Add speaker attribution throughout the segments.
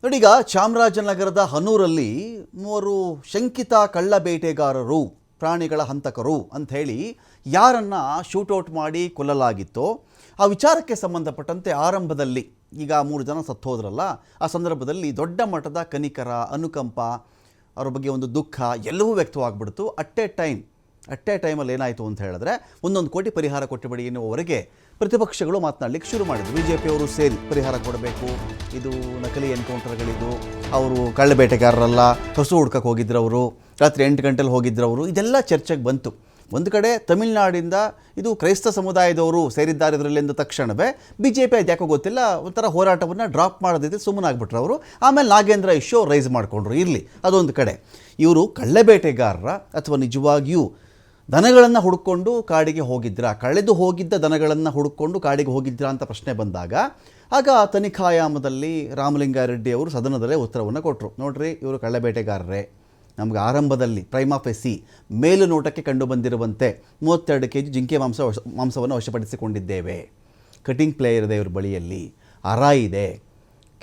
Speaker 1: ನೋಡಿ, ಈಗ ಚಾಮರಾಜನಗರದ ಹನೂರಲ್ಲಿ ಮೂವರು ಶಂಕಿತ ಕಳ್ಳ ಬೇಟೆಗಾರರು, ಪ್ರಾಣಿಗಳ ಹಂತಕರು ಅಂಥೇಳಿ ಯಾರನ್ನ ಶೂಟೌಟ್ ಮಾಡಿ ಕೊಲ್ಲಲಾಗಿತ್ತೋ ಆ ವಿಚಾರಕ್ಕೆ ಸಂಬಂಧಪಟ್ಟಂತೆ ಆರಂಭದಲ್ಲಿ ಈಗ 3 ಜನ ಸತ್ತೋದ್ರಲ್ಲ, ಆ ಸಂದರ್ಭದಲ್ಲಿ ದೊಡ್ಡ ಮಟ್ಟದ ಕನಿಕರ, ಅನುಕಂಪ, ಅವರ ಬಗ್ಗೆ ಒಂದು ದುಃಖ ಎಲ್ಲವೂ ವ್ಯಕ್ತವಾಗ್ಬಿಡ್ತು. ಅಟ್ ಎ ಟೈಮಲ್ಲಿ ಏನಾಯಿತು ಅಂತ ಹೇಳಿದ್ರೆ 1 ಕೋಟಿ ಪರಿಹಾರ ಕೊಟ್ಟುಬಿಡಿ ಎನ್ನುವವರೆಗೆ ಪ್ರತಿಪಕ್ಷಗಳು ಮಾತನಾಡಲಿಕ್ಕೆ ಶುರು ಮಾಡಿದ್ರು. BJPಯವರು ಸೇರಿ ಪರಿಹಾರ ಕೊಡಬೇಕು, ಇದು ನಕಲಿ ಎನ್ಕೌಂಟರ್ಗಳಿದು, ಅವರು ಕಳ್ಳ ಬೇಟೆಗಾರರಲ್ಲ, ಹಸು ಹುಡ್ಕಕ್ಕೆ ಹೋಗಿದ್ರು, ಅವರು ರಾತ್ರಿ 8 ಗಂಟೆಲಿ ಹೋಗಿದ್ರು, ಅವರು ಇದೆಲ್ಲ ಚರ್ಚೆಗೆ ಬಂತು. ಒಂದು ಕಡೆ ತಮಿಳುನಾಡಿಂದ ಇದು ಕ್ರೈಸ್ತ ಸಮುದಾಯದವರು ಸೇರಿದ್ದಾರೆ ಇದರಲ್ಲಿ ಎಂದ ತಕ್ಷಣವೇ BJP ಅದ್ಯಾಕೋ ಗೊತ್ತಿಲ್ಲ ಒಂಥರ ಹೋರಾಟವನ್ನು ಡ್ರಾಪ್ ಮಾಡೋದಿದೆ, ಸುಮ್ಮನಾಗ್ಬಿಟ್ರು ಅವರು. ಆಮೇಲೆ ನಾಗೇಂದ್ರ ಇಶ್ಯೂ ರೈಸ್ ಮಾಡಿಕೊಂಡ್ರು. ಇರಲಿ, ಅದೊಂದು ಕಡೆ. ಇವರು ಕಳ್ಳೆಬೇಟೆಗಾರರ ಅಥವಾ ನಿಜವಾಗಿಯೂ ದನಗಳನ್ನು ಹುಡುಕೊಂಡು ಕಾಡಿಗೆ ಹೋಗಿದ್ರಾ, ಕಳೆದು ಹೋಗಿದ್ದ ದನಗಳನ್ನು ಹುಡುಕೊಂಡು ಕಾಡಿಗೆ ಹೋಗಿದ್ರಾ ಅಂತ ಪ್ರಶ್ನೆ ಬಂದಾಗ ಆಗ ತನಿಖಾಯಾಮದಲ್ಲಿ ರಾಮಲಿಂಗಾರೆಡ್ಡಿ ಅವರು ಸದನದಲ್ಲೇ ಉತ್ತರವನ್ನು ಕೊಟ್ಟರು. ನೋಡ್ರಿ, ಇವರು ಕಳ್ಳೆಬೇಟೆಗಾರರೇ, ನಮಗೆ ಆರಂಭದಲ್ಲಿ ಪ್ರೈಮಾ ಫೆಸಿ ಮೇಲು ನೋಟಕ್ಕೆ ಕಂಡು ಬಂದಿರುವಂತೆ 32 kg ಜಿಂಕೆ ಮಾಂಸವನ್ನು ವಶಪಡಿಸಿಕೊಂಡಿದ್ದೇವೆ. ಕಟಿಂಗ್ ಪ್ಲೇಯರ್ ಇದೆ ಇವ್ರ ಬಳಿಯಲ್ಲಿ, ಅರ ಇದೆ,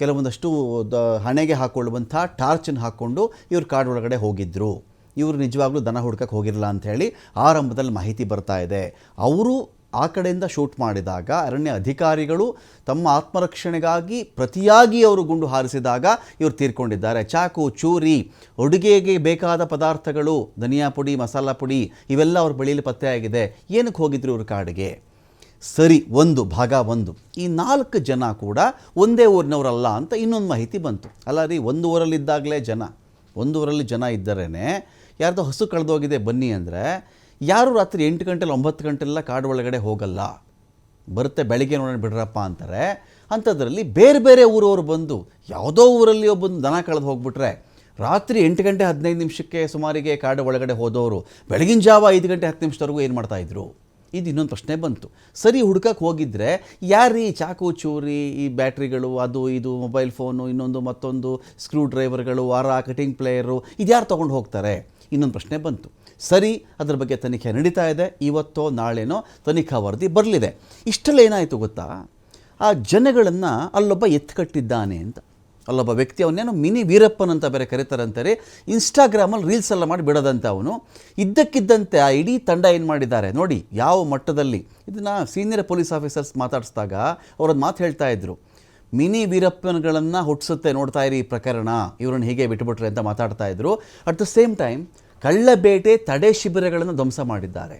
Speaker 1: ಕೆಲವೊಂದಷ್ಟು ಹಣೆಗೆ ಹಾಕ್ಕೊಳ್ಳುವಂಥ ಟಾರ್ಚನ್ನು ಹಾಕ್ಕೊಂಡು ಇವರು ಕಾಡೊಳಗಡೆ ಹೋಗಿದ್ದರು. ಇವರು ನಿಜವಾಗ್ಲೂ ದನ ಹುಡ್ಕಕ್ಕೆ ಹೋಗಿರಲ್ಲ ಅಂಥೇಳಿ ಆರಂಭದಲ್ಲಿ ಮಾಹಿತಿ ಬರ್ತಾ ಇದೆ. ಅವರು ಆ ಕಡೆಯಿಂದ ಶೂಟ್ ಮಾಡಿದಾಗ ಅರಣ್ಯ ಅಧಿಕಾರಿಗಳು ತಮ್ಮ ಆತ್ಮರಕ್ಷಣೆಗಾಗಿ ಪ್ರತಿಯಾಗಿ ಅವರು ಗುಂಡು ಹಾರಿಸಿದಾಗ ಇವರು ತೀರ್ಕೊಂಡಿದ್ದಾರೆ. ಚಾಕು, ಚೂರಿ, ಅಡುಗೆಗೆ ಬೇಕಾದ ಪದಾರ್ಥಗಳು, ಧನಿಯಾ ಪುಡಿ, ಮಸಾಲ ಪುಡಿ ಇವೆಲ್ಲ ಅವ್ರ ಬಳಿಯಲ್ಲಿ ಪತ್ತೆಯಾಗಿದೆ. ಏನಕ್ಕೆ ಹೋಗಿದ್ರು ಇವರು ಕಾಡಿಗೆ? ಸರಿ, ಭಾಗ 1. ಈ 4 ಜನ ಕೂಡ ಒಂದೇ ಊರಿನವರಲ್ಲ ಅಂತ ಇನ್ನೊಂದು ಮಾಹಿತಿ ಬಂತು. ಅಲ್ಲ ರೀ, ಒಂದು ಊರಲ್ಲಿದ್ದಾಗಲೇ ಒಂದು ಊರಲ್ಲಿ ಜನ ಇದ್ದರೇ ಯಾರ್ದೋ ಹಸು ಕಳೆದೋಗಿದೆ ಬನ್ನಿ ಅಂದರೆ ಯಾರು ರಾತ್ರಿ 8 ಗಂಟೆಲಿ 9 ಗಂಟೆಲ್ಲ ಕಾಡು ಒಳಗಡೆ ಹೋಗಲ್ಲ, ಬರುತ್ತೆ ಬೆಳಿಗ್ಗೆ ನೋಡೋಣ ಬಿಡ್ರಪ್ಪ ಅಂತಾರೆ. ಅಂಥದ್ರಲ್ಲಿ ಬೇರೆ ಬೇರೆ ಊರವರು ಬಂದು ಯಾವುದೋ ಊರಲ್ಲಿ ಒಬ್ಬಂದು ದನ ಕಳೆದು ಹೋಗ್ಬಿಟ್ರೆ ರಾತ್ರಿ 8 ಗಂಟೆ 15 ನಿಮಿಷಕ್ಕೆ ಸುಮಾರಿಗೆ ಕಾಡು ಒಳಗಡೆ ಹೋದವರು ಬೆಳಗಿನ ಜಾವ 5 ಗಂಟೆ 10 ನಿಮಿಷದವರೆಗೂ ಏನು ಮಾಡ್ತಾಯಿದ್ರು? ಇದು ಇನ್ನೊಂದು ಪ್ರಶ್ನೆ ಬಂತು. ಸರಿ, ಹುಡ್ಕಕ್ಕೆ ಹೋಗಿದ್ದರೆ ಯಾರೀ ಚಾಕು, ಚೂರಿ, ಈ ಬ್ಯಾಟ್ರಿಗಳು, ಅದು ಇದು, ಮೊಬೈಲ್ ಫೋನು, ಇನ್ನೊಂದು ಮತ್ತೊಂದು, ಸ್ಕ್ರೂ ಡ್ರೈವರ್ಗಳು, ಅರ, ಕಟಿಂಗ್ ಪ್ಲೇಯರು, ಇದ್ಯಾರು ತೊಗೊಂಡು ಹೋಗ್ತಾರೆ? ಇನ್ನೊಂದು ಪ್ರಶ್ನೆ ಬಂತು. ಸರಿ, ಅದರ ಬಗ್ಗೆ ತನಿಖೆ ನಡೀತಾ ಇದೆ. ಇವತ್ತೋ ನಾಳೆನೋ ತನಿಖಾ ವರದಿ ಬರಲಿದೆ. ಇಷ್ಟೆಲ್ಲ ಏನಾಯಿತು ಗೊತ್ತಾ? ಆ ಜನಗಳನ್ನು ಅಲ್ಲೊಬ್ಬ ಎತ್ಕಟ್ಟಿದ್ದಾನೆ ಅಂತ, ಅಲ್ಲೊಬ್ಬ ವ್ಯಕ್ತಿ, ಅವನೇನೋ ಮಿನಿ ವೀರಪ್ಪನ್ ಅಂತ ಬೇರೆ ಕರೀತಾರಂತಾರೆ, ಇನ್ಸ್ಟಾಗ್ರಾಮಲ್ಲಿ ರೀಲ್ಸ್ ಎಲ್ಲ ಮಾಡಿ ಬಿಡೋದಂತೆ ಅವನು. ಇದ್ದಕ್ಕಿದ್ದಂತೆ ಆ ಇಡೀ ತಂಡ ಏನು ಮಾಡಿದ್ದಾರೆ ನೋಡಿ, ಯಾವ ಮಟ್ಟದಲ್ಲಿ. ಇದನ್ನು ಸೀನಿಯರ್ ಪೊಲೀಸ್ ಆಫೀಸರ್ಸ್ ಮಾತಾಡಿಸಿದಾಗ ಅವರದ್ದು ಮಾತು ಹೇಳ್ತಾ ಇದ್ರು, ಮಿನಿ ವೀರಪ್ಪನ್ಗಳನ್ನು ಹುಟ್ಟಿಸುತ್ತೆ ನೋಡ್ತಾ ಇರಿ ಈ ಪ್ರಕರಣ, ಇವ್ರನ್ನ ಹೀಗೆ ಬಿಟ್ಟುಬಿಟ್ರೆ ಅಂತ ಮಾತಾಡ್ತಾ ಇದ್ರು. ಅಟ್ ದ ಸೇಮ್ ಟೈಮ್ ಕಳ್ಳಬೇಟೆ ತಡೆ ಶಿಬಿರಗಳನ್ನು ಧ್ವಂಸ ಮಾಡಿದ್ದಾರೆ.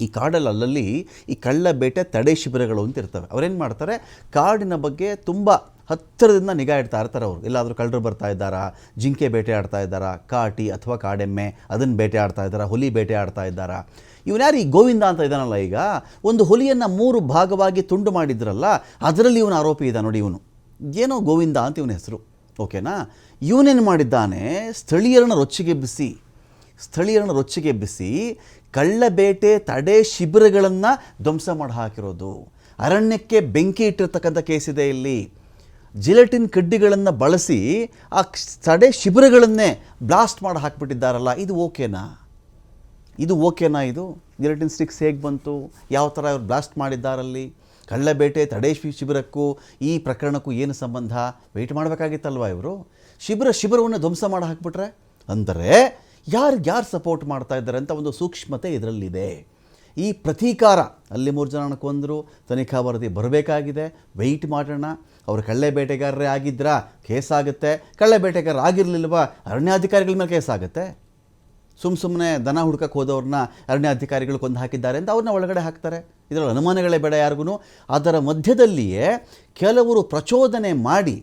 Speaker 1: ಈ ಕಾಡಲ್ಲಿ ಅಲ್ಲಲ್ಲಿ ಈ ಕಳ್ಳಬೇಟೆ ತಡೆ ಶಿಬಿರಗಳು ಅಂತ ಇರ್ತವೆ. ಅವರೇನು ಮಾಡ್ತಾರೆ, ಕಾಡಿನ ಬಗ್ಗೆ ತುಂಬ ಹತ್ತಿರದಿಂದ ನಿಗಾ ಇಡ್ತಾ ಇರ್ತಾರೆ. ಅವರು ಎಲ್ಲಾದರೂ ಕಳ್ಳರು ಬರ್ತಾ ಇದ್ದಾರಾ, ಜಿಂಕೆ ಬೇಟೆ ಆಡ್ತಾ ಇದ್ದಾರಾ, ಕಾಟಿ ಅಥವಾ ಕಾಡೆಮ್ಮೆ ಅದನ್ನು ಬೇಟೆ ಆಡ್ತಾ ಇದ್ದಾರಾ, ಹುಲಿ ಬೇಟೆ ಆಡ್ತಾ ಇದ್ದಾರಾ. ಇವನ್ಯಾರು ಈ ಗೋವಿಂದ ಅಂತ ಇದ್ದಾನಲ್ಲ, ಈಗ ಒಂದು ಹುಲಿಯನ್ನು 3 ಭಾಗವಾಗಿ ತುಂಡು ಮಾಡಿದ್ರಲ್ಲ, ಅದರಲ್ಲಿ ಇವನು ಆರೋಪಿ ಇದ್ದ ನೋಡಿ. ಇವನು ಏನೋ ಗೋವಿಂದ ಅಂತ ಇವನ ಹೆಸರು, ಓಕೆನಾ? ಇವನೇನು ಮಾಡಿದ್ದಾನೆ, ಸ್ಥಳೀಯರನ್ನ ರೊಚ್ಚಿಗೆಬ್ಬಿಸಿ ಕಳ್ಳಬೇಟೆ ತಡೆ ಶಿಬಿರಗಳನ್ನು ಧ್ವಂಸ ಮಾಡಿ ಹಾಕಿರೋದು. ಅರಣ್ಯಕ್ಕೆ ಬೆಂಕಿ ಇಟ್ಟಿರ್ತಕ್ಕಂಥ ಕೇಸಿದೆ ಇಲ್ಲಿ. ಜಿಲೆಟಿನ್ ಕಡ್ಡಿಗಳನ್ನು ಬಳಸಿ ಆ ತಡೆ ಶಿಬಿರಗಳನ್ನೇ ಬ್ಲಾಸ್ಟ್ ಮಾಡಿ ಹಾಕಿಬಿಟ್ಟಿದ್ದಾರಲ್ಲ, ಇದು ಓಕೆನಾ? ಇದು ಜಿಲೆಟಿನ್ ಸ್ಟಿಕ್ಸ್ ಹೇಗೆ ಬಂತು? ಯಾವ ಥರ ಇವರು ಬ್ಲಾಸ್ಟ್ ಮಾಡಿದ್ದಾರಲ್ಲಿ? ಕಳ್ಳಬೇಟೆ ತಡೆ ಶಿಬಿರಕ್ಕೂ ಈ ಪ್ರಕರಣಕ್ಕೂ ಏನು ಸಂಬಂಧ? ವೆಯ್ಟ್ ಮಾಡಬೇಕಾಗಿತ್ತಲ್ವ ಇವರು? ಶಿಬಿರವನ್ನು ಧ್ವಂಸ ಮಾಡಿ ಹಾಕಿಬಿಟ್ರೆ ಅಂದರೆ ಯಾರು ಸಪೋರ್ಟ್ ಮಾಡ್ತಾ ಇದ್ದಾರೆ ಅಂತ ಒಂದು ಸೂಕ್ಷ್ಮತೆ ಇದರಲ್ಲಿದೆ. ಈ ಪ್ರತೀಕಾರ, ಅಲ್ಲಿ 3 ಜನ ಕೊಂದರು, ತನಿಖಾ ವರದಿ ಬರಬೇಕಾಗಿದೆ, ವೆಯ್ಟ್ ಮಾಡೋಣ. ಅವರು ಕಳ್ಳೆ ಬೇಟೆಗಾರರೇ ಆಗಿದ್ರಾ ಕೇಸ್ ಆಗುತ್ತೆ, ಕಳ್ಳೆ ಬೇಟೆಗಾರ ಆಗಿರಲಿಲ್ವಾ ಅರಣ್ಯಾಧಿಕಾರಿಗಳ ಮೇಲೆ ಕೇಸ್ ಆಗುತ್ತೆ. ಸುಮ್ಮನೆ ದನ ಹುಡ್ಕಕ್ಕೆ ಹೋದವ್ರನ್ನ ಅರಣ್ಯಾಧಿಕಾರಿಗಳು ಕೊಂದು ಹಾಕಿದ್ದಾರೆ ಅಂತ ಅವ್ರನ್ನ ಒಳಗಡೆ ಹಾಕ್ತಾರೆ. ಇದರಲ್ಲಿ ಅನುಮಾನಗಳೇ ಬೇಡ ಯಾರಿಗೂ. ಅದರ ಮಧ್ಯದಲ್ಲಿಯೇ ಕೆಲವರು ಪ್ರಚೋದನೆ ಮಾಡಿ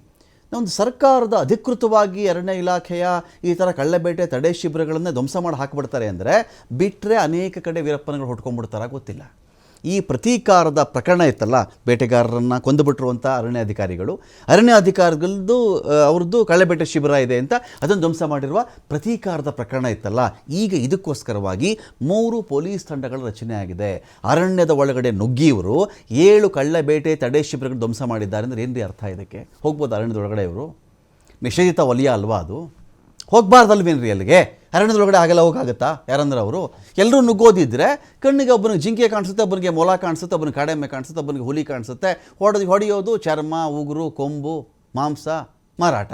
Speaker 1: ಒಂದು ಸರ್ಕಾರದ ಅಧಿಕೃತವಾಗಿ ಅರಣ್ಯ ಇಲಾಖೆಯ ಈ ಥರ ಕಳ್ಳಬೇಟೆ ತಡೆ ಶಿಬಿರಗಳನ್ನು ಧ್ವಂಸ ಮಾಡಿ ಹಾಕಿಬಿಡ್ತಾರೆ ಅಂದರೆ ಬಿಟ್ಟರೆ ಅನೇಕ ಕಡೆ ವೀರಪ್ಪನಗಳು ಹೊಟ್ಕೊಂಡ್ಬಿಡ್ತಾರ ಗೊತ್ತಿಲ್ಲ. ಈ ಪ್ರತೀಕಾರದ ಪ್ರಕರಣ ಇತ್ತಲ್ಲ, ಬೇಟೆಗಾರರನ್ನು ಕೊಂದುಬಿಟ್ಟಿರುವಂಥ ಅರಣ್ಯಾಧಿಕಾರಿಗಳದ್ದು ಅವ್ರದ್ದು ಕಳ್ಳಬೇಟೆ ಶಿಬಿರ ಇದೆ ಅಂತ ಅದನ್ನು ಧ್ವಂಸ ಮಾಡಿರುವ ಪ್ರತೀಕಾರದ ಪ್ರಕರಣ ಇತ್ತಲ್ಲ, ಈಗ ಇದಕ್ಕೋಸ್ಕರವಾಗಿ 3 ಪೊಲೀಸ್ ತಂಡಗಳ ರಚನೆ ಆಗಿದೆ. ಅರಣ್ಯದ ಒಳಗಡೆ ನುಗ್ಗಿಯವರು 7 ಕಳ್ಳಬೇಟೆ ತಡೆ ಶಿಬಿರಗಳು ಧ್ವಂಸ ಮಾಡಿದ್ದಾರೆ ಅಂದರೆ ಏನು ರೀ ಅರ್ಥ? ಇದಕ್ಕೆ ಹೋಗ್ಬೋದು ಅರಣ್ಯದ ಒಳಗಡೆ ಇವರು? ನಿಷೇಧಿತ ವಲಯ ಅಲ್ವಾ ಅದು? ಹೋಗಬಾರ್ದಲ್ವೇನ್ರಿ ಅಲ್ಲಿಗೆ? ಅರಣ್ಯದೊಳಗಡೆ ಆಗಲ್ಲ ಹೋಗಾಗುತ್ತಾ? ಯಾರಂದ್ರೆ ಅವರು ಎಲ್ಲರೂ ನುಗ್ಗೋದಿದ್ರೆ ಕಣ್ಣಿಗೆ ಒಬ್ಬನಿಗೆ ಜಿಂಕೆ ಕಾಣಿಸುತ್ತೆ, ಒಬ್ಬನಿಗೆ ಮೊಲ ಕಾಣಿಸುತ್ತೆ, ಒಬ್ಬನಿಗೆ ಕಾಡೆಮ್ಮೆ ಕಾಣಿಸುತ್ತೆ, ಒಬ್ಬನಿಗೆ ಹುಲಿ ಕಾಣಿಸುತ್ತೆ. ಹೊಡೆಯೋದು, ಚರ್ಮ, ಉಗುರು, ಕೊಂಬು, ಮಾಂಸ ಮಾರಾಟ.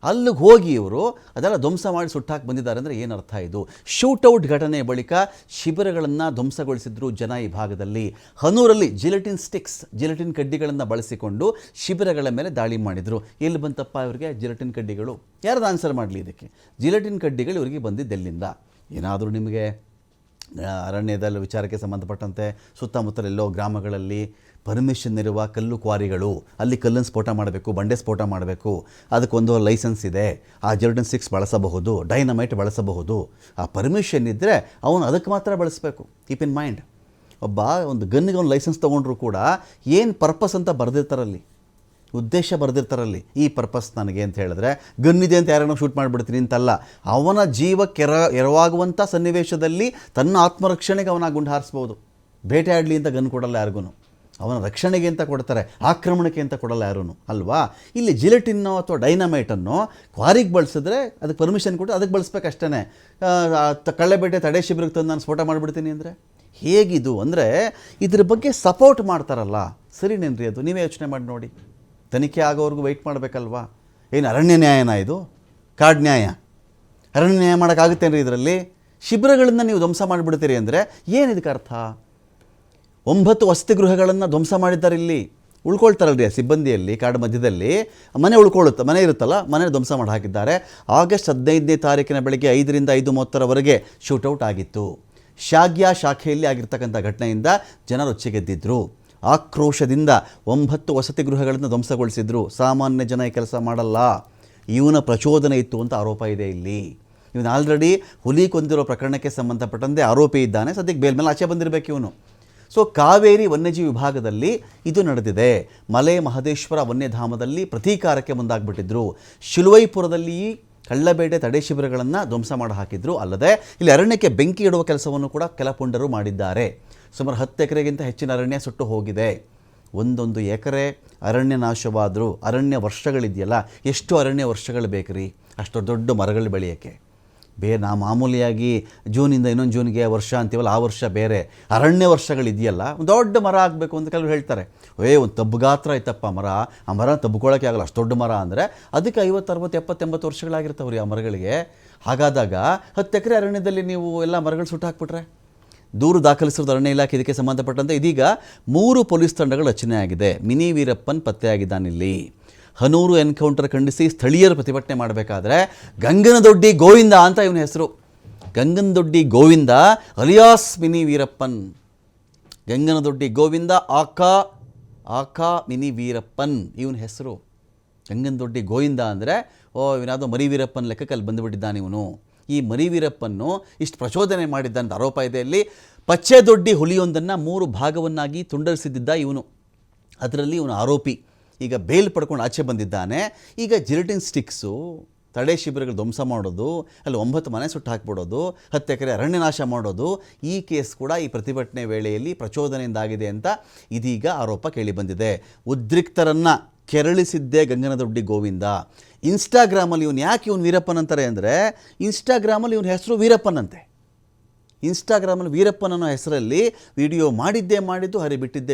Speaker 1: ಅಲ್ಲಿಗೆ ಹೋಗಿ ಇವರು ಅದೆಲ್ಲ ಧ್ವಂಸ ಮಾಡಿ ಸುಟ್ಟಾಕಿ ಬಂದಿದ್ದಾರೆ ಅಂದರೆ ಏನು ಅರ್ಥ ಇದು? ಶೂಟೌಟ್ ಘಟನೆ ಬಳಿಕ ಶಿಬಿರಗಳನ್ನು ಧ್ವಂಸಗೊಳಿಸಿದ್ರು ಜನ ಈ ಭಾಗದಲ್ಲಿ. ಹನೂರಲ್ಲಿ ಜಿಲೆಟಿನ್ ಕಡ್ಡಿಗಳನ್ನು ಬಳಸಿಕೊಂಡು ಶಿಬಿರಗಳ ಮೇಲೆ ದಾಳಿ ಮಾಡಿದರು. ಎಲ್ಲಿ ಬಂತಪ್ಪ ಇವರಿಗೆ ಜಿಲೆಟಿನ್ ಕಡ್ಡಿಗಳು? ಯಾರ್ದು ಆನ್ಸರ್ ಮಾಡಲಿ ಇದಕ್ಕೆ? ಜಿಲೆಟಿನ್ ಕಡ್ಡಿಗಳು ಇವರಿಗೆ ಬಂದಿದ್ದೆಲ್ಲಿಂದ? ಏನಾದರೂ ನಿಮಗೆ ಅರಣ್ಯದಲ್ಲಿ ವಿಚಾರಕ್ಕೆ ಸಂಬಂಧಪಟ್ಟಂತೆ ಸುತ್ತಮುತ್ತಲೆಲ್ಲೋ ಗ್ರಾಮಗಳಲ್ಲಿ ಪರ್ಮಿಷನ್ ಇರುವ ಕಲ್ಲು ಕ್ವಾರಿಗಳು, ಅಲ್ಲಿ ಕಲ್ಲನ್ನು ಸ್ಫೋಟ ಮಾಡಬೇಕು, ಬಂಡೆ ಸ್ಫೋಟ ಮಾಡಬೇಕು, ಅದಕ್ಕೊಂದು ಲೈಸೆನ್ಸ್ ಇದೆ, ಆ ಜಿಲೆಟಿನ್ ಸ್ಟಿಕ್ಸ್ ಬಳಸಬಹುದು, ಡೈನಮೈಟ್ ಬಳಸಬಹುದು, ಆ ಪರ್ಮಿಷನ್ ಇದ್ದರೆ ಅವನು ಅದಕ್ಕೆ ಮಾತ್ರ ಬಳಸಬೇಕು. ಕೀಪ್ ಇನ್ ಮೈಂಡ್, ಒಬ್ಬ ಒಂದು ಗನ್ನಿಗೆ ಒಂದು ಲೈಸೆನ್ಸ್ ತೊಗೊಂಡ್ರು ಕೂಡ ಏನು ಪರ್ಪಸ್ ಅಂತ ಬರೆದಿರ್ತಾರಲ್ಲಿ, ಉದ್ದೇಶ ಬರೆದಿರ್ತಾರಲ್ಲಿ, ಈ ಪರ್ಪಸ್ ನನಗೆ ಅಂತ ಹೇಳಿದ್ರೆ ಗನ್ನಿದೆ ಅಂತ ಯಾರನ್ನೋ ಶೂಟ್ ಮಾಡಿಬಿಡ್ತೀನಿ ಅಂತಲ್ಲ. ಅವನ ಜೀವಕ್ಕೆ ಎರವಾಗುವಂಥ ಸನ್ನಿವೇಶದಲ್ಲಿ ತನ್ನ ಆತ್ಮರಕ್ಷಣೆಗೆ ಅವನ ಗುಂಡು ಹಾರಿಸ್ಬೋದು. ಬೇಟೆಯಾಡಲಿ ಅಂತ ಗನ್ ಕೊಡಲ್ಲ ಯಾರಿಗೂ, ಅವನ ರಕ್ಷಣೆಗೆ ಅಂತ ಕೊಡ್ತಾರೆ, ಆಕ್ರಮಣಕ್ಕೆ ಅಂತ ಕೊಡಲ್ಲ ಯಾರೂ ಅಲ್ವಾ. ಇಲ್ಲಿ ಜಿಲೆಟಿನ್ನೋ ಅಥವಾ ಡೈನಮೈಟನ್ನು ಕ್ವಾರಿಗೆ ಬಳಸಿದ್ರೆ ಅದಕ್ಕೆ ಪರ್ಮಿಷನ್ ಕೊಟ್ಟು ಅದಕ್ಕೆ ಬಳಸ್ಬೇಕಷ್ಟೇ. ಕಳ್ಳೆಬೇಟೆ ತಡೆ ಶಿಬಿರಕ್ಕೆ ತಂದು ನಾನು ಸ್ಫೋಟ ಮಾಡಿಬಿಡ್ತೀನಿ ಅಂದರೆ ಹೇಗಿದು? ಅಂದರೆ ಇದ್ರ ಬಗ್ಗೆ ಸಪೋರ್ಟ್ ಮಾಡ್ತಾರಲ್ಲ, ಸರಿನೇನ್ರಿ ಅದು? ನೀವೇ ಯೋಚನೆ ಮಾಡಿ ನೋಡಿ. ತನಿಖೆ ಆಗೋವರೆಗೂ ವೆಯ್ಟ್ ಮಾಡಬೇಕಲ್ವಾ? ಏನು ಅರಣ್ಯ ನ್ಯಾಯನ ಇದು? ಕಾಡು ನ್ಯಾಯ? ಅರಣ್ಯ ನ್ಯಾಯ ಮಾಡೋಕ್ಕಾಗುತ್ತೇನ್ರಿ ಇದರಲ್ಲಿ? ಶಿಬಿರಗಳನ್ನು ನೀವು ಧ್ವಂಸ ಮಾಡಿಬಿಡ್ತೀರಿ ಅಂದರೆ ಏನು ಇದಕ್ಕೆ ಅರ್ಥ? 9 ವಸತಿ ಗೃಹಗಳನ್ನು ಧ್ವಂಸ ಮಾಡಿದ್ದಾರೆ. ಇಲ್ಲಿ ಉಳ್ಕೊಳ್ತಾರಲ್ರಿ ಆ ಸಿಬ್ಬಂದಿಯಲ್ಲಿ, ಕಾಡು ಮಧ್ಯದಲ್ಲಿ ಮನೆ ಮನೆ ಇರುತ್ತಲ್ಲ, ಮನೆ ಧ್ವಂಸ ಮಾಡಿ ಹಾಕಿದ್ದಾರೆ. ಆಗಸ್ಟ್ 15ನೇ ತಾರೀಕಿನ ಬೆಳಗ್ಗೆ 5ರಿಂದ 5:30 ಶೂಟೌಟ್ ಆಗಿತ್ತು. ಶಾಗ್ಯ ಶಾಖೆಯಲ್ಲಿ ಆಗಿರ್ತಕ್ಕಂಥ ಘಟನೆಯಿಂದ ಜನ ರೊಚ್ಚಿಗೆದ್ದಿದ್ರು. ಆಕ್ರೋಶದಿಂದ 9 ವಸತಿ ಗೃಹಗಳನ್ನು ಧ್ವಂಸಗೊಳಿಸಿದ್ರು. ಸಾಮಾನ್ಯ ಜನ ಈ ಕೆಲಸ ಮಾಡಲ್ಲ, ಇವನ ಪ್ರಚೋದನೆ ಇತ್ತು ಅಂತ ಆರೋಪ ಇದೆ ಇಲ್ಲಿ. ಇವನು ಆಲ್ರೆಡಿ ಹುಲಿ ಕೊಂದಿರೋ ಪ್ರಕರಣಕ್ಕೆ ಸಂಬಂಧಪಟ್ಟಂತೆ ಆರೋಪಿ ಇದ್ದಾನೆ, ಸದ್ಯಕ್ಕೆ ಬೇಲ್ ಮೇಲೆ ಆಚೆ ಬಂದಿರಬೇಕು ಇವನು. ಸೊ ಕಾವೇರಿ ವನ್ಯಜೀವಿ ವಿಭಾಗದಲ್ಲಿ ಇದು ನಡೆದಿದೆ. ಮಲೆ ಮಹದೇಶ್ವರ ವನ್ಯಧಾಮದಲ್ಲಿ ಪ್ರತೀಕಾರಕ್ಕೆ ಮುಂದಾಗ್ಬಿಟ್ಟಿದ್ರು. ಶಿಲುವೈಪುರದಲ್ಲಿ ಕಳ್ಳಬೇಟೆ ತಡೆ ಶಿಬಿರಗಳನ್ನು ಧ್ವಂಸ ಮಾಡಿ ಹಾಕಿದ್ರು. ಅಲ್ಲದೆ ಇಲ್ಲಿ ಅರಣ್ಯಕ್ಕೆ ಬೆಂಕಿ ಇಡುವ ಕೆಲಸವನ್ನು ಕೂಡ ಕೆಲ ಪುಂಡರು ಮಾಡಿದ್ದಾರೆ. ಸುಮಾರು 10 ಎಕರೆಗಿಂತ ಹೆಚ್ಚಿನ ಅರಣ್ಯ ಸುಟ್ಟು ಹೋಗಿದೆ. 1 ಎಕರೆ ಅರಣ್ಯ ನಾಶವಾದರೂ ಅರಣ್ಯ ವರ್ಷಗಳಿದೆಯಲ್ಲ, ಎಷ್ಟು ಅರಣ್ಯ ವರ್ಷಗಳು ಬೇಕ್ರಿ ಅಷ್ಟು ದೊಡ್ಡ ಮರಗಳು ಬೆಳೆಯೋಕ್ಕೆ? ನಾವು ಮಾಮೂಲಿಯಾಗಿ ಜೂನಿಂದ ಇನ್ನೊಂದು ಜೂನ್ಗೆ ವರ್ಷ ಅಂತೀವಲ್ಲ, ಆ ವರ್ಷ ಬೇರೆ. ಅರಣ್ಯ ವರ್ಷಗಳಿದೆಯಲ್ಲ, ಒಂದು ದೊಡ್ಡ ಮರ ಆಗಬೇಕು ಅಂತ ಕೆಲವರು ಹೇಳ್ತಾರೆ. ಒಂದು ತಬ್ಬು ಗಾತ್ರ ಐತಪ್ಪ ಮರ, ಆ ಮರ ತಬ್ಕೊಳ್ಳೋಕ್ಕೆ ಆಗಲ್ಲ, ಅಷ್ಟು ದೊಡ್ಡ ಮರ ಅಂದರೆ ಅದಕ್ಕೆ 50, 60, 70, 80 ವರ್ಷಗಳಾಗಿರ್ತಾವ್ರಿ ಆ ಮರಗಳಿಗೆ. ಹಾಗಾದಾಗ 10 ಎಕರೆ ಅರಣ್ಯದಲ್ಲಿ ನೀವು ಎಲ್ಲ ಮರಗಳು ಸುಟ್ಟು ಹಾಕ್ಬಿಟ್ರೆ? ದೂರು ದಾಖಲಿಸಿರೋದು ಅರಣ್ಯ ಇಲಾಖೆ. ಇದಕ್ಕೆ ಸಂಬಂಧಪಟ್ಟಂತೆ ಇದೀಗ 3 ಪೊಲೀಸ್ ತಂಡಗಳು ರಚನೆ ಆಗಿದೆ. ಮಿನಿ ವೀರಪ್ಪನ್ ಪತ್ತೆಯಾಗಿದ್ದಾನಿಲ್ಲಿ. ಹನೂರು ಎನ್ಕೌಂಟರ್ ಖಂಡಿಸಿ ಸ್ಥಳೀಯರು ಪ್ರತಿಭಟನೆ ಮಾಡಬೇಕಾದ್ರೆ ಗಂಗನದೊಡ್ಡಿ ಗೋವಿಂದ ಅಂತ ಇವನ ಹೆಸರು. Ganganadoddi Govinda alias mini Veerappan. Ganganadoddi Govinda aka mini Veerappan ಇವನ ಹೆಸರು. ಗಂಗನದೊಡ್ಡಿ ಗೋವಿಂದ ಅಂದರೆ ಇವನಾದರೂ ಮರಿ ವೀರಪ್ಪನ್ ಲೆಕ್ಕದಲ್ಲಿ ಬಂದುಬಿಟ್ಟಿದ್ದಾನೆ ಇವನು. ಈ ಮರಿ ವೀರಪ್ಪನ್ನು ಇಷ್ಟು ಪ್ರಚೋದನೆ ಮಾಡಿದ್ದಂಥ ಆರೋಪ ಇದೆ. ಇಲ್ಲಿ ಪಚ್ಚೆದೊಡ್ಡಿ ಹುಲಿಯೊಂದನ್ನು 3 ಭಾಗವನ್ನಾಗಿ ತುಂಡರಿಸಿದ್ದ ಇವನು. ಅದರಲ್ಲಿ ಇವನು ಆರೋಪಿ. ಈಗ ಬೇಲ್ ಪಡ್ಕೊಂಡು ಆಚೆ ಬಂದಿದ್ದಾನೆ. ಈಗ ಜಿಲೆಟಿನ್ ಸ್ಟಿಕ್ಸು, ತಡೆ ಶಿಬಿರಗಳು ಧ್ವಂಸ ಮಾಡೋದು, ಅಲ್ಲಿ 9 ಮನೆ ಸುಟ್ಟು ಹಾಕ್ಬಿಡೋದು, 10 ಎಕರೆ ಅರಣ್ಯ ನಾಶ ಮಾಡೋದು, ಈ ಕೇಸ್ ಕೂಡ ಈ ಪ್ರತಿಭಟನೆ ವೇಳೆಯಲ್ಲಿ ಪ್ರಚೋದನೆಯಿಂದಾಗಿದೆ ಅಂತ ಇದೀಗ ಆರೋಪ ಕೇಳಿಬಂದಿದೆ. ಉದ್ರಿಕ್ತರನ್ನು ಕೆರಳಿಸಿದ್ದೇ ಗಂಗನದೊಡ್ಡಿ ಗೋವಿಂದ. ಇನ್ಸ್ಟಾಗ್ರಾಮಲ್ಲಿ ಇವನು ಯಾಕೆ ಇವನು ವೀರಪ್ಪನ್ ಅಂತಾರೆ ಅಂದರೆ, ಇನ್ಸ್ಟಾಗ್ರಾಮಲ್ಲಿ ಇವನ ಹೆಸರು ವೀರಪ್ಪನ್ ಅಂತೆ. ಇನ್ಸ್ಟಾಗ್ರಾಮಲ್ಲಿ ವೀರಪ್ಪನ್ ಅನ್ನೋ ಹೆಸರಲ್ಲಿ ವಿಡಿಯೋ ಮಾಡಿದ್ದು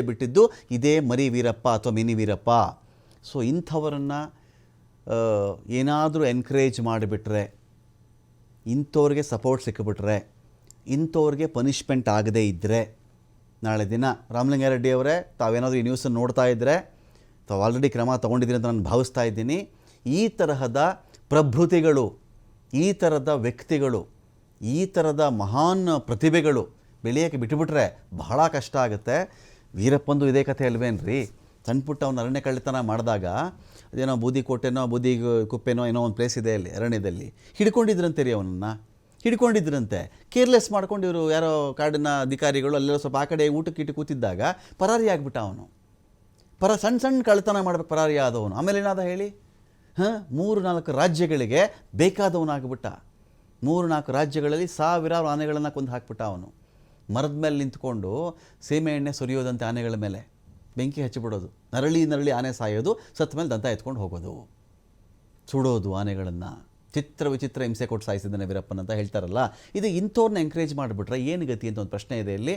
Speaker 1: ಬಿಟ್ಟಿದ್ದು ಇದೇ ಮರಿ ವೀರಪ್ಪ ಅಥವಾ ಮಿನಿ ವೀರಪ್ಪ. ಸೊ ಇಂಥವರನ್ನು ಏನಾದರೂ ಎನ್ಕರೇಜ್ ಮಾಡಿಬಿಟ್ರೆ, ಇಂಥವ್ರಿಗೆ ಸಪೋರ್ಟ್ ಸಿಕ್ಕಿಬಿಟ್ರೆ, ಇಂಥವ್ರಿಗೆ ಪನಿಷ್ಮೆಂಟ್ ಆಗದೇ ಇದ್ದರೆ, ನಾಳೆ ದಿನ ರಾಮಲಿಂಗಾರೆಡ್ಡಿ ಅವರೇ ತಾವೇನಾದರೂ ಈ ನ್ಯೂಸನ್ನು ನೋಡ್ತಾ ಇದ್ದರೆ, ತಾವು ಆಲ್ರೆಡಿ ಕ್ರಮ ತೊಗೊಂಡಿದ್ದೀನಿ ಅಂತ ನಾನು ಭಾವಿಸ್ತಾ ಇದ್ದೀನಿ. ಈ ತರಹದ ಪ್ರಭೃತಿಗಳು, ಈ ಥರದ ವ್ಯಕ್ತಿಗಳು, ಈ ಥರದ ಮಹಾನ್ ಪ್ರತಿಭೆಗಳು ಬೆಳೆಯೋಕ್ಕೆ ಬಿಟ್ಟುಬಿಟ್ರೆ ಬಹಳ ಕಷ್ಟ ಆಗುತ್ತೆ. ವೀರಪ್ಪಂದು ಇದೇ ಕಥೆ ಅಲ್ವೇನ್ರಿ? ಸಣ್ಣ ಪುಟ್ಟ ಅವನ ಅರಣ್ಯ ಕಳ್ಳತನ ಮಾಡಿದಾಗ ಅದೇನೋ ಬೂದಿಕೋಟೆನೋ ಬೂದಿ ಕುಪ್ಪೆನೋ ಏನೋ ಒಂದು ಪ್ಲೇಸ್ ಇದೆ ಅಲ್ಲಿ ಅರಣ್ಯದಲ್ಲಿ, ಹಿಡ್ಕೊಂಡಿದ್ರಂತೆ ರೀ ಅವನನ್ನು. ಹಿಡ್ಕೊಂಡಿದ್ರಂತೆ ಕೇರ್ಲೆಸ್ ಮಾಡ್ಕೊಂಡು ಇವರು ಯಾರೋ ಕಾಡಿನ ಅಧಿಕಾರಿಗಳು ಅಲ್ಲೆಲ್ಲ ಸ್ವಲ್ಪ ಆ ಕಡೆ ಊಟಕ್ಕಿಟ್ಟು ಕೂತಿದ್ದಾಗ ಪರಾರಿ ಆಗಿಬಿಟ್ಟ ಅವನು. ಸಣ್ಣ ಕಳ್ಳತನ ಮಾಡಬೇಕು ಪರಾರಿ ಆದವನು. ಆಮೇಲೆ ಏನಾದ ಹೇಳಿ, 3-4 ರಾಜ್ಯಗಳಿಗೆ ಬೇಕಾದವನಾಗ್ಬಿಟ್ಟ. 3-4 ರಾಜ್ಯಗಳಲ್ಲಿ ಸಾವಿರಾರು ಆನೆಗಳನ್ನು ಕೊಂದು ಹಾಕ್ಬಿಟ್ಟ ಅವನು. ಮರದ ಮೇಲೆ ನಿಂತ್ಕೊಂಡು ಸೀಮೆ ಎಣ್ಣೆ ಸುರಿಯೋದಂತೆ ಆನೆಗಳ ಮೇಲೆ ಬೆಂಕಿ ಹಚ್ಚಿಬಿಡೋದು, ನರಳಿ ಆನೆ ಸಾಯೋದು, ಸತ್ತ ಮೇಲೆ ದಂತ ಎತ್ಕೊಂಡು ಹೋಗೋದು, ಸುಡೋದು ಆನೆಗಳನ್ನು. ವಿಚಿತ್ರ ಹಿಂಸೆ ಕೊಟ್ಟು ಸಾಯಿಸಿದ್ದಾನೆ ವೀರಪ್ಪನ್ ಅಂತ ಹೇಳ್ತಾರಲ್ಲ. ಇದು ಇಂಥವ್ರನ್ನ ಎಂಕರೇಜ್ ಮಾಡಿಬಿಟ್ರೆ ಏನು ಗತಿ ಅಂತ ಒಂದು ಪ್ರಶ್ನೆ ಇದೆ ಇಲ್ಲಿ.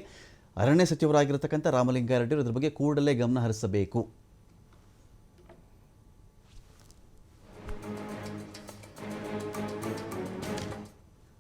Speaker 1: ಅರಣ್ಯ ಸಚಿವರಾಗಿರ್ತಕ್ಕಂಥ ರಾಮಲಿಂಗಾರೆಡ್ಡಿ ಇದ್ರ ಬಗ್ಗೆ ಕೂಡಲೇ ಗಮನ ಹರಿಸಬೇಕು.